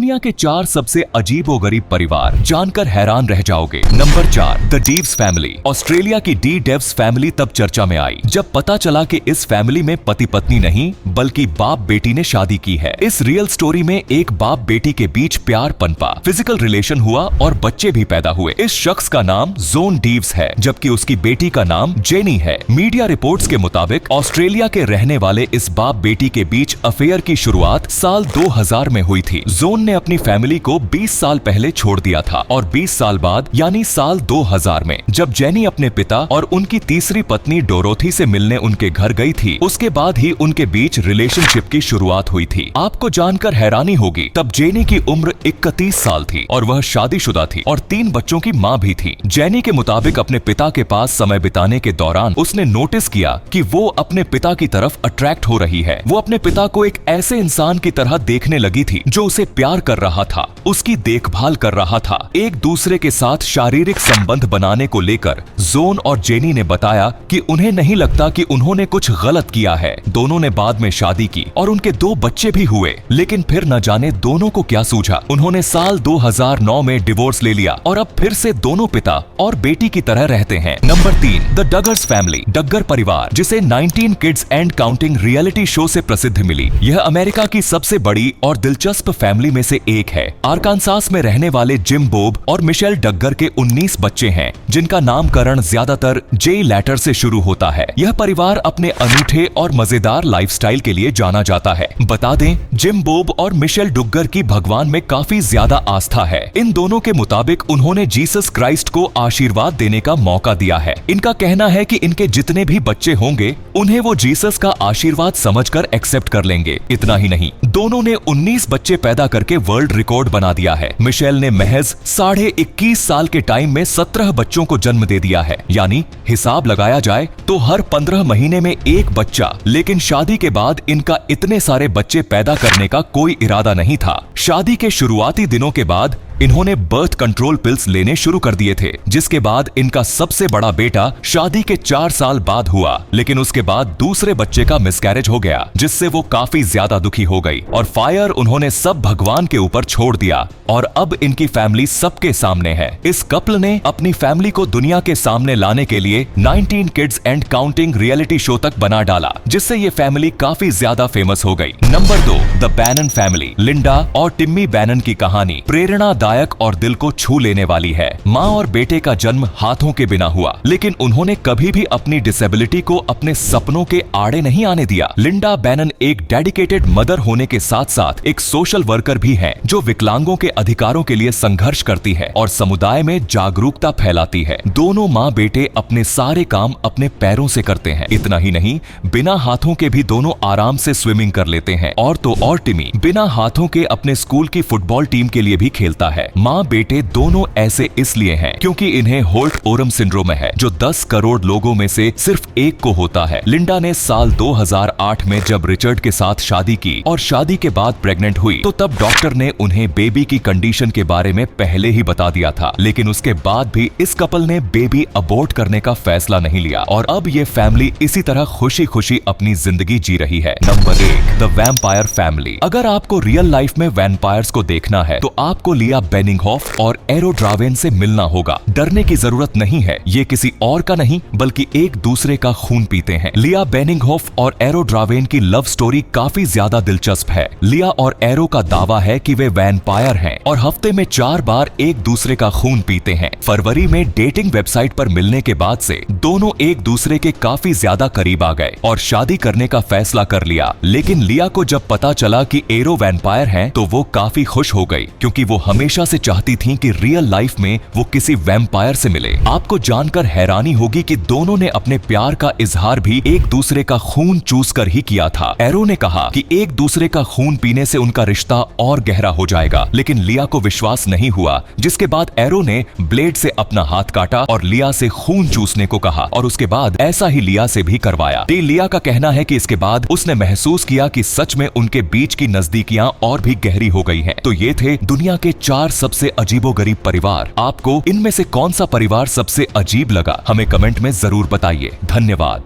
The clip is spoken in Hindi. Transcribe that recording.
दुनिया के 4 सबसे अजीबोगरीब परिवार, जानकर हैरान रह जाओगे। नंबर 4, द डीव्स फैमिली। ऑस्ट्रेलिया की डी डेव्स फैमिली तब चर्चा में आई जब पता चला कि इस फैमिली में पति पत्नी नहीं बल्कि बाप बेटी ने शादी की है। इस रियल स्टोरी में एक बाप बेटी के बीच प्यार पनपा, फिजिकल रिलेशन हुआ और बच्चे भी पैदा हुए। इस शख्स का नाम जोन डीव्स है जबकि उसकी बेटी का नाम जेनी है। मीडिया रिपोर्ट्स के मुताबिक ऑस्ट्रेलिया के रहने वाले इस बाप बेटी के बीच अफेयर की शुरुआत साल 2000 में हुई थी। जोन ने अपनी फैमिली को 20 साल पहले छोड़ दिया था और 20 साल बाद यानी साल 2000 में जब जेनी अपने पिता और उनकी तीसरी पत्नी डोरोथी से मिलने उनके घर गई थी, उसके बाद ही उनके बीच रिलेशनशिप की शुरुआत हुई थी। आपको जानकर हैरानी होगी, तब जेनी की उम्र 31 साल थी और वह शादीशुदा थी और 3 बच्चों की माँ भी थी। जेनी के मुताबिक अपने पिता के पास समय बिताने के दौरान उसने नोटिस किया कि वो अपने पिता की तरफ अट्रैक्ट हो रही है। वो अपने पिता को एक ऐसे इंसान की तरह देखने लगी थी जो उसे प्यार कर रहा था, उसकी देखभाल कर रहा था। एक दूसरे के साथ शारीरिक संबंध बनाने को लेकर जोन और जेनी ने बताया कि उन्हें नहीं लगता कि उन्होंने कुछ गलत किया है। दोनों ने बाद में शादी की और उनके 2 बच्चे भी हुए, लेकिन फिर न जाने दोनों को क्या सूझा। उन्होंने साल 2009 में डिवोर्स ले लिया और अब फिर से दोनों पिता और बेटी की तरह रहते हैं। नंबर 3, द डगर्स फैमिली, डग्गर परिवार, जिसे 19 kids and counting reality show से प्रसिद्ध मिली। यह अमेरिका की सबसे बड़ी और दिलचस्प फैमिली में से एक है। आरकानसास में रहने वाले जिम बोब और मिशेल डग्गर के 19 बच्चे हैं, जिनका नामकरण ज्यादातर जे लेटर से शुरू होता है। यह परिवार अपने अनूठे और मजेदार लाइफस्टाइल के लिए जाना जाता है। बता दें, जिम बोब और मिशेल डग्गर की भगवान में काफी ज्यादा आस्था है। इन दोनों के मुताबिक उन्होंने जीसस क्राइस्ट को आशीर्वाद देने का मौका दिया है। इनका कहना है कि इनके जितने भी बच्चे होंगे उन्हें वो जीसस का आशीर्वाद समझकर एक्सेप्ट कर लेंगे। इतना ही नहीं, दोनों ने 19 बच्चे पैदा करके वर्ल्ड रिकॉर्ड बना दिया है। मिशेल ने महज 21.5 साल के टाइम में 17 बच्चों को जन्म दे दिया है, यानी हिसाब लगाया जाए तो हर 15 महीने में एक बच्चा। लेकिन शादी के बाद इनका इतने सारे बच्चे पैदा करने का कोई इरादा नहीं था। शादी के शुरुआती दिनों के बाद इन्होंने बर्थ कंट्रोल पिल्स लेने शुरू कर दिए थे, जिसके बाद इनका सबसे बड़ा बेटा शादी के 4 साल बाद हुआ। लेकिन उसके बाद दूसरे बच्चे का मिसकैरेज हो गया, जिससे वो काफी ज्यादा दुखी हो गई और फायर उन्होंने सब भगवान के ऊपर छोड़ दिया और अब इनकी फैमिली सबके सामने है। इस कपल ने अपनी फैमिली को दुनिया के सामने लाने के लिए 19 kids and counting reality show तक बना डाला, जिससे ये फैमिली काफी ज्यादा फेमस हो गई। Number 2, the Bannon family. Linda और टिम्मी बैनन की कहानी प्रेरणादायक और दिल को छू लेने वाली है। माँ और बेटे का जन्म हाथों के बिना हुआ, लेकिन उन्होंने कभी भी अपनी डिसेबिलिटी को अपने सपनों के आड़े नहीं आने दिया। लिंडा बैनन एक डेडिकेटेड मदर होने के साथ साथ एक सोशल वर्कर भी है, जो विकलांगों के अधिकारों के लिए संघर्ष करती है और समुदाय में जागरूकता फैलाती है। दोनों माँ बेटे अपने सारे काम अपने पैरों से करते हैं। इतना ही नहीं, बिना हाथों के भी दोनों आराम से स्विमिंग कर लेते हैं। और तो और टिमी बिना हाथों के अपने स्कूल की फुटबॉल टीम के लिए भी खेलता है। माँ बेटे दोनों ऐसे इसलिए हैं क्योंकि इन्हें होल्ट ओरम सिंड्रोम है, जो 10 करोड़ लोगों में से सिर्फ एक को होता है। लिंडा ने साल 2008 में जब रिचर्ड के साथ शादी की और शादी के बाद प्रेग्नेंट हुई, तो तब डॉक्टर ने उन्हें बेबी की कंडीशन के बारे में पहले ही बता दिया था। लेकिन उसके बाद भी इस कपल ने बेबी अबॉर्ट करने का फैसला नहीं लिया और अब ये फैमिली इसी तरह खुशी खुशी अपनी जिंदगी जी रही है। Number 1, the vampire family. अगर आपको रियल लाइफ में वैम्पायर्स को देखना है तो आपको लिया बेनिंगहॉफ और एरो ड्रावेन से मिलना होगा। डरने की जरूरत नहीं है, ये किसी और का नहीं बल्कि एक दूसरे का खून पीते हैं। लिया बेनिंगहॉफ और एरो ड्रावेन की लव स्टोरी काफी ज्यादा दिलचस्प है। लिया और एरो का दावा है कि वे वैम्पायर हैं और हफ्ते में 4 बार एक दूसरे का खून पीते हैं। फरवरी में डेटिंग वेबसाइट पर मिलने के बाद से दोनों एक दूसरे के काफी ज्यादा करीब आ गए और शादी करने का फैसला कर लिया। लेकिन लिया को जब पता चला कि एरो वैम्पायर हैं, तो वो काफी खुश हो गई, क्योंकि वो हमेशा से चाहती थीं कि रियल लाइफ में वो किसी वैम्पायर से मिले। आपको जानकर हैरानी होगी कि दोनों ने अपने प्यार का इजहार भी एक दूसरे का खून चूस कर ही किया था। एरो ने कहा कि एक दूसरे का खून पीने से उनका रिश्ता और गहरा हो जाएगा, लेकिन लिया को विश्वास नहीं हुआ, जिसके बाद एरो ने ब्लेड से अपना हाथ काटा और लिया से खून चूसने को कहा और उसके बाद ऐसा ही लिया से भी करवाया। लिया का कहना है कि इसके बाद उसने महसूस किया कि सच में उनके बीच की नजदीकियां और भी गहरी हो गई हैं। तो ये थे दुनिया के 4 सबसे अजीबोगरीब परिवार। आपको इनमें से कौन सा परिवार सबसे अजीब लगा, हमें कमेंट में जरूर बताइए। धन्यवाद।